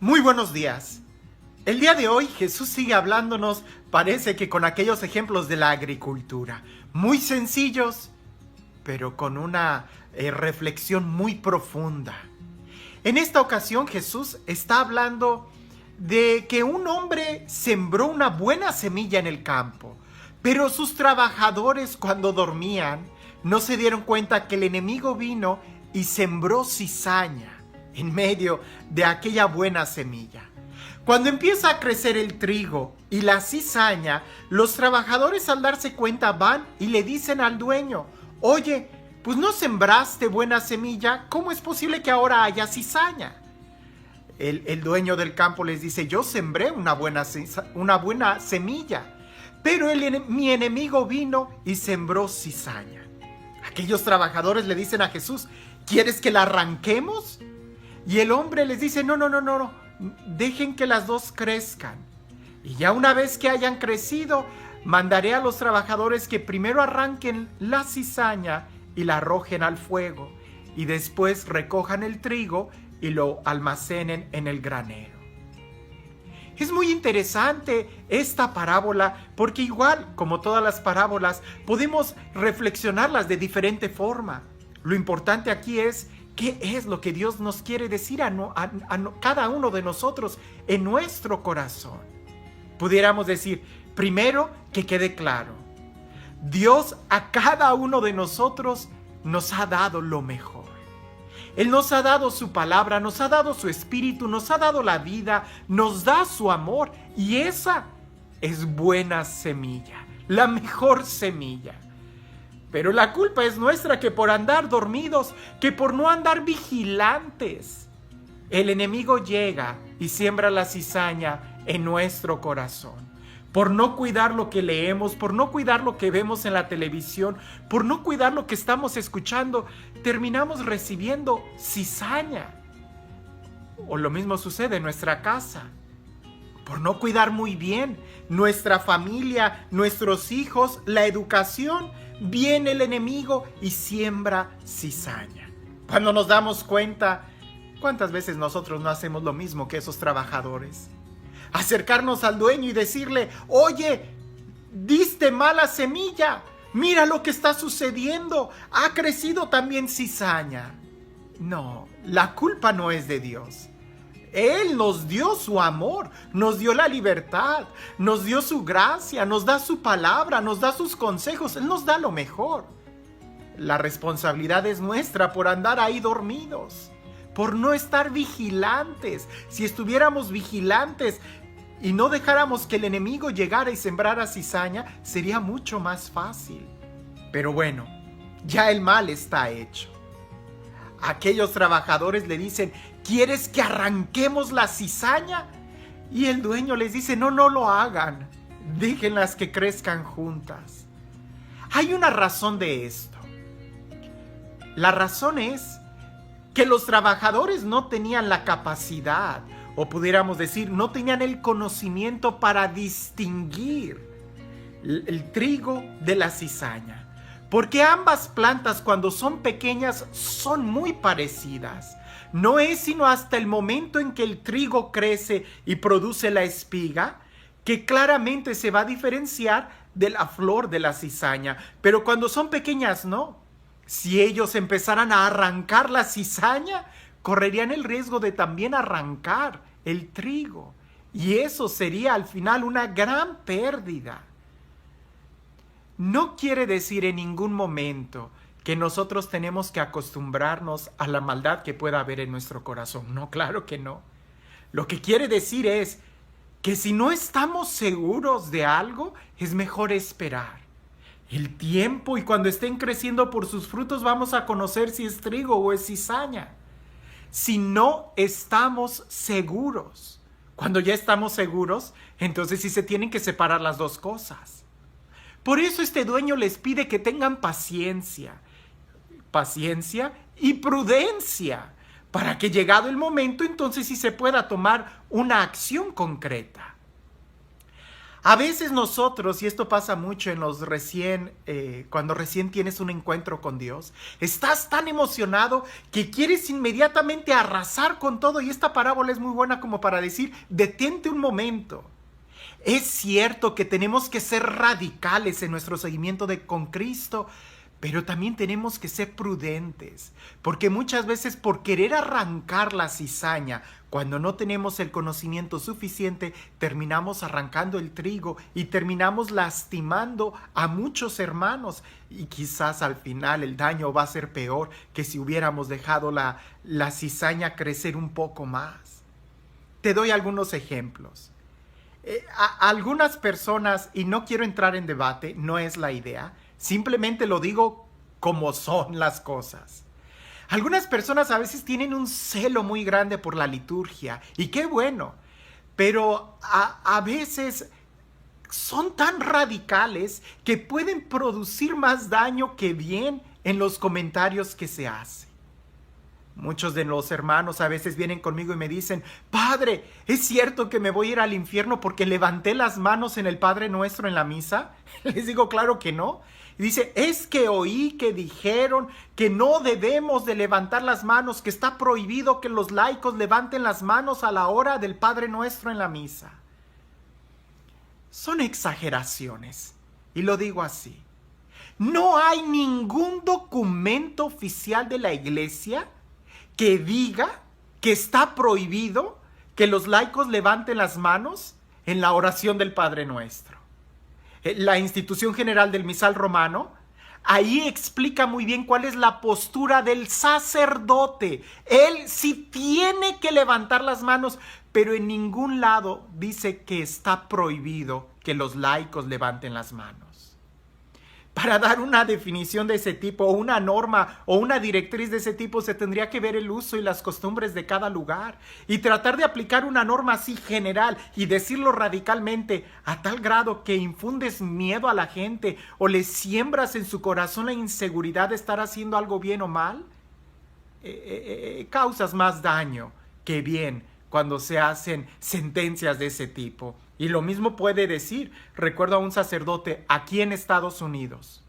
Muy buenos días. El día de hoy Jesús sigue hablándonos, parece que con aquellos ejemplos de la agricultura, muy sencillos, pero con una reflexión muy profunda. En esta ocasión Jesús está hablando de que un hombre sembró una buena semilla en el campo, pero sus trabajadores cuando dormían no se dieron cuenta que el enemigo vino y sembró cizaña en medio de aquella buena semilla. Cuando empieza a crecer el trigo y la cizaña, los trabajadores al darse cuenta van y le dicen al dueño: oye, pues no sembraste buena semilla, ¿cómo es posible que ahora haya cizaña? El dueño del campo les dice: yo sembré una buena semilla, pero mi enemigo vino y sembró cizaña. Aquellos trabajadores le dicen a Jesús: ¿quieres que la arranquemos? Y el hombre les dice: no, dejen que las dos crezcan. Y ya una vez que hayan crecido, mandaré a los trabajadores que primero arranquen la cizaña y la arrojen al fuego, y después recojan el trigo y lo almacenen en el granero. Es muy interesante esta parábola porque igual como todas las parábolas podemos reflexionarlas de diferente forma. Lo importante aquí es qué es lo que Dios nos quiere decir a cada uno de nosotros en nuestro corazón. Pudiéramos decir, primero, que quede claro: Dios a cada uno de nosotros nos ha dado lo mejor. Él nos ha dado su palabra, nos ha dado su espíritu, nos ha dado la vida, nos da su amor, y esa es buena semilla, la mejor semilla. Pero la culpa es nuestra, que por andar dormidos, que por no andar vigilantes, el enemigo llega y siembra la cizaña en nuestro corazón. Por no cuidar lo que leemos, por no cuidar lo que vemos en la televisión, por no cuidar lo que estamos escuchando, terminamos recibiendo cizaña. O lo mismo sucede en nuestra casa. Por no cuidar muy bien nuestra familia, nuestros hijos, la educación, viene el enemigo y siembra cizaña. Cuando nos damos cuenta, ¿cuántas veces nosotros no hacemos lo mismo que esos trabajadores? Acercarnos al dueño y decirle: oye, diste mala semilla, mira lo que está sucediendo, ha crecido también cizaña. No, la culpa no es de Dios. Él nos dio su amor, nos dio la libertad, nos dio su gracia, nos da su palabra, nos da sus consejos. Él nos da lo mejor. La responsabilidad es nuestra por andar ahí dormidos, por no estar vigilantes. Si estuviéramos vigilantes y no dejáramos que el enemigo llegara y sembrara cizaña, sería mucho más fácil. Pero bueno, ya el mal está hecho. Aquellos trabajadores le dicen: ¿quieres que arranquemos la cizaña? Y el dueño les dice: no lo hagan, déjenlas que crezcan juntas. Hay una razón de esto. La razón es que los trabajadores no tenían la capacidad, o pudiéramos decir, no tenían el conocimiento para distinguir el trigo de la cizaña. Porque ambas plantas, cuando son pequeñas, son muy parecidas. No es sino hasta el momento en que el trigo crece y produce la espiga que claramente se va a diferenciar de la flor de la cizaña. Pero cuando son pequeñas, no. Si ellos empezaran a arrancar la cizaña, correrían el riesgo de también arrancar el trigo. Y eso sería al final una gran pérdida. No quiere decir en ningún momento que nosotros tenemos que acostumbrarnos a la maldad que pueda haber en nuestro corazón. No, claro que no. Lo que quiere decir es que si no estamos seguros de algo, es mejor esperar el tiempo, y cuando estén creciendo por sus frutos vamos a conocer si es trigo o es cizaña. Si no estamos seguros, cuando ya estamos seguros, entonces sí se tienen que separar las dos cosas. Por eso este dueño les pide que tengan paciencia y prudencia, para que llegado el momento, entonces sí se pueda tomar una acción concreta. A veces nosotros, y esto pasa mucho en los cuando recién tienes un encuentro con Dios, estás tan emocionado que quieres inmediatamente arrasar con todo, y esta parábola es muy buena como para decir, detente un momento. Es cierto que tenemos que ser radicales en nuestro seguimiento con Cristo, pero también tenemos que ser prudentes, porque muchas veces por querer arrancar la cizaña, cuando no tenemos el conocimiento suficiente, terminamos arrancando el trigo y terminamos lastimando a muchos hermanos, y quizás al final el daño va a ser peor que si hubiéramos dejado la cizaña crecer un poco más. Te doy algunos ejemplos. Algunas personas, y no quiero entrar en debate, no es la idea, simplemente lo digo como son las cosas. Algunas personas a veces tienen un celo muy grande por la liturgia, y qué bueno, pero a veces son tan radicales que pueden producir más daño que bien en los comentarios que se hacen. Muchos de los hermanos a veces vienen conmigo y me dicen, Padre, ¿es cierto que me voy a ir al infierno porque levanté las manos en el Padre Nuestro en la misa? Les digo, claro que no. Y dice, es que oí que dijeron que no debemos de levantar las manos, que está prohibido que los laicos levanten las manos a la hora del Padre Nuestro en la misa. Son exageraciones, y lo digo así. No hay ningún documento oficial de la Iglesia que diga que está prohibido que los laicos levanten las manos en la oración del Padre Nuestro. La Institución General del Misal Romano, ahí explica muy bien cuál es la postura del sacerdote. Él sí tiene que levantar las manos, pero en ningún lado dice que está prohibido que los laicos levanten las manos. Para dar una definición de ese tipo, o una norma, o una directriz de ese tipo, se tendría que ver el uso y las costumbres de cada lugar, y tratar de aplicar una norma así general y decirlo radicalmente a tal grado que infundes miedo a la gente o le siembras en su corazón la inseguridad de estar haciendo algo bien o mal, causas más daño que bien cuando se hacen sentencias de ese tipo. Y lo mismo puede decir, recuerdo a un sacerdote aquí en Estados Unidos.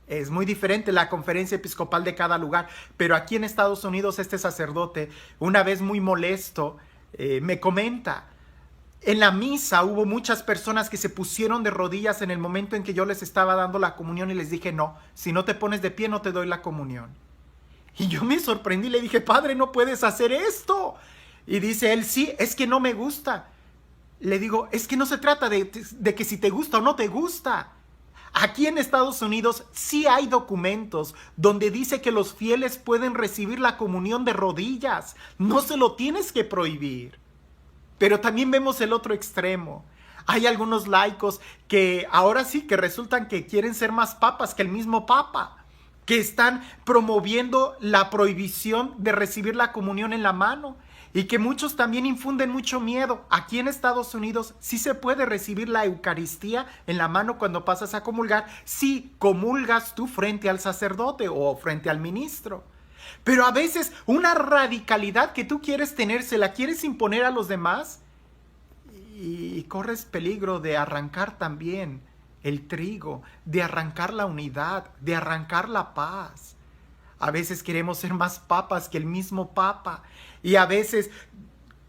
Es muy diferente la conferencia episcopal de cada lugar, pero aquí en Estados Unidos este sacerdote, una vez muy molesto, me comenta, en la misa hubo muchas personas que se pusieron de rodillas en el momento en que yo les estaba dando la comunión y les dije, no, si no te pones de pie no te doy la comunión. Y yo me sorprendí, le dije, Padre, no puedes hacer esto. Y dice él, sí, es que no me gusta. Le digo, es que no se trata de que si te gusta o no te gusta. Aquí en Estados Unidos sí hay documentos donde dice que los fieles pueden recibir la comunión de rodillas. No se lo tienes que prohibir. Pero también vemos el otro extremo. Hay algunos laicos que ahora sí que resultan que quieren ser más papas que el mismo papa, que están promoviendo la prohibición de recibir la comunión en la mano. Y que muchos también infunden mucho miedo. Aquí en Estados Unidos sí se puede recibir la Eucaristía en la mano cuando pasas a comulgar, si comulgas tú frente al sacerdote o frente al ministro. Pero a veces una radicalidad que tú quieres tener, se la quieres imponer a los demás y corres peligro de arrancar también el trigo, de arrancar la unidad, de arrancar la paz. A veces queremos ser más papas que el mismo papa. Y a veces,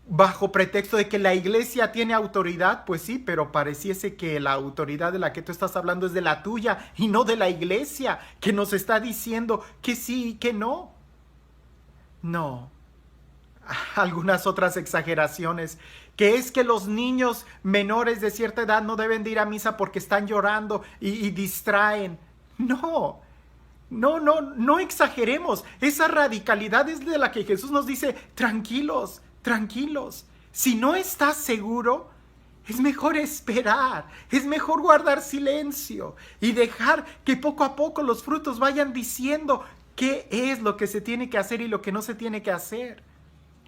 bajo pretexto de que la iglesia tiene autoridad, pues sí, pero pareciese que la autoridad de la que tú estás hablando es de la tuya y no de la iglesia, que nos está diciendo que sí y que no. No. Algunas otras exageraciones, que es que los niños menores de cierta edad no deben de ir a misa porque están llorando y distraen. No. No exageremos. Esa radicalidad es de la que Jesús nos dice, tranquilos. Si no estás seguro, es mejor esperar, es mejor guardar silencio y dejar que poco a poco los frutos vayan diciendo qué es lo que se tiene que hacer y lo que no se tiene que hacer.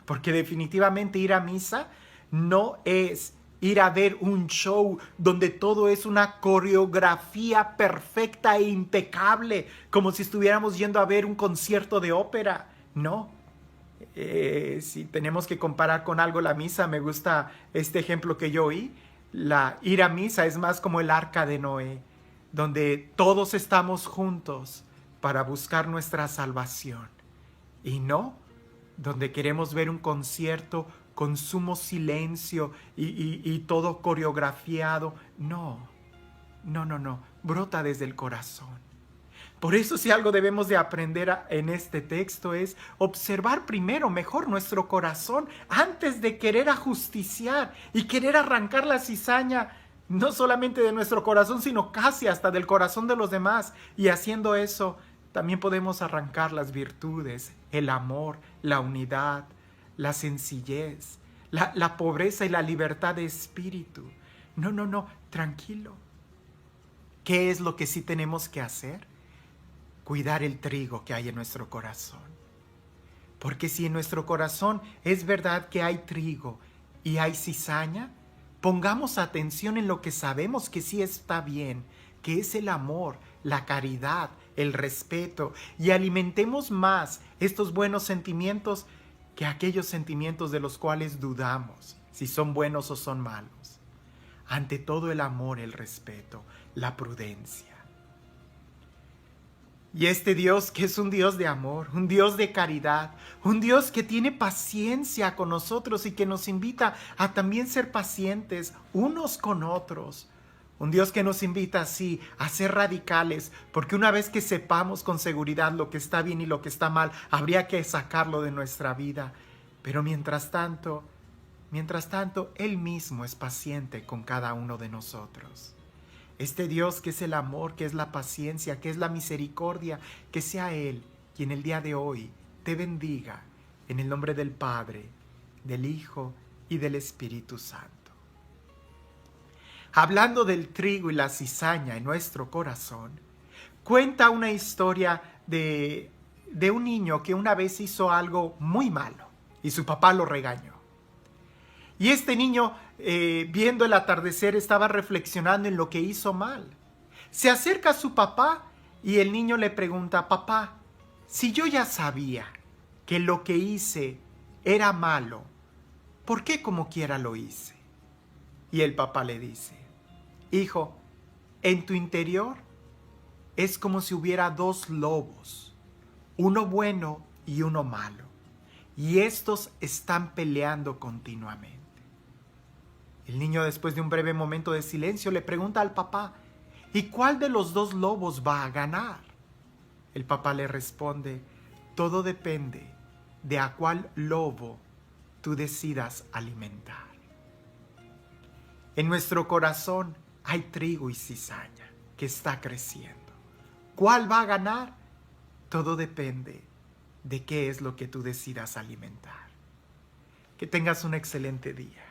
Porque definitivamente ir a misa no es ir a ver un show donde todo es una coreografía perfecta e impecable, como si estuviéramos yendo a ver un concierto de ópera. No. Si tenemos que comparar con algo la misa, me gusta este ejemplo que yo oí. la ir a misa es más como el arca de Noé, donde todos estamos juntos para buscar nuestra salvación. Y no donde queremos ver un concierto con sumo silencio y todo coreografiado. No, no, no, no. Brota desde el corazón. Por eso si algo debemos de aprender en este texto es observar primero mejor nuestro corazón antes de querer ajusticiar y querer arrancar la cizaña no solamente de nuestro corazón, sino casi hasta del corazón de los demás. Y haciendo eso también podemos arrancar las virtudes, el amor, la unidad, la sencillez, la pobreza y la libertad de espíritu. No, no, no, tranquilo. ¿Qué es lo que sí tenemos que hacer? Cuidar el trigo que hay en nuestro corazón. Porque si en nuestro corazón es verdad que hay trigo y hay cizaña, pongamos atención en lo que sabemos que sí está bien, que es el amor, la caridad, el respeto, y alimentemos más estos buenos sentimientos que aquellos sentimientos de los cuales dudamos si son buenos o son malos. Ante todo el amor, el respeto, la prudencia. Y este Dios que es un Dios de amor, un Dios de caridad, un Dios que tiene paciencia con nosotros y que nos invita a también ser pacientes unos con otros. Un Dios que nos invita así a ser radicales, porque una vez que sepamos con seguridad lo que está bien y lo que está mal, habría que sacarlo de nuestra vida. Pero mientras tanto, Él mismo es paciente con cada uno de nosotros. Este Dios que es el amor, que es la paciencia, que es la misericordia, que sea Él quien el día de hoy te bendiga en el nombre del Padre, del Hijo y del Espíritu Santo. Hablando del trigo y la cizaña en nuestro corazón, cuenta una historia de un niño que una vez hizo algo muy malo y su papá lo regañó. Y este niño, viendo el atardecer, estaba reflexionando en lo que hizo mal. Se acerca a su papá y el niño le pregunta: papá, si yo ya sabía que lo que hice era malo, ¿por qué como quiera lo hice? Y el papá le dice: hijo, en tu interior es como si hubiera dos lobos, uno bueno y uno malo, y estos están peleando continuamente. El niño, después de un breve momento de silencio, le pregunta al papá: ¿y cuál de los dos lobos va a ganar? El papá le responde: todo depende de a cuál lobo tú decidas alimentar. En nuestro corazón hay trigo y cizaña que está creciendo. ¿Cuál va a ganar? Todo depende de qué es lo que tú decidas alimentar. Que tengas un excelente día.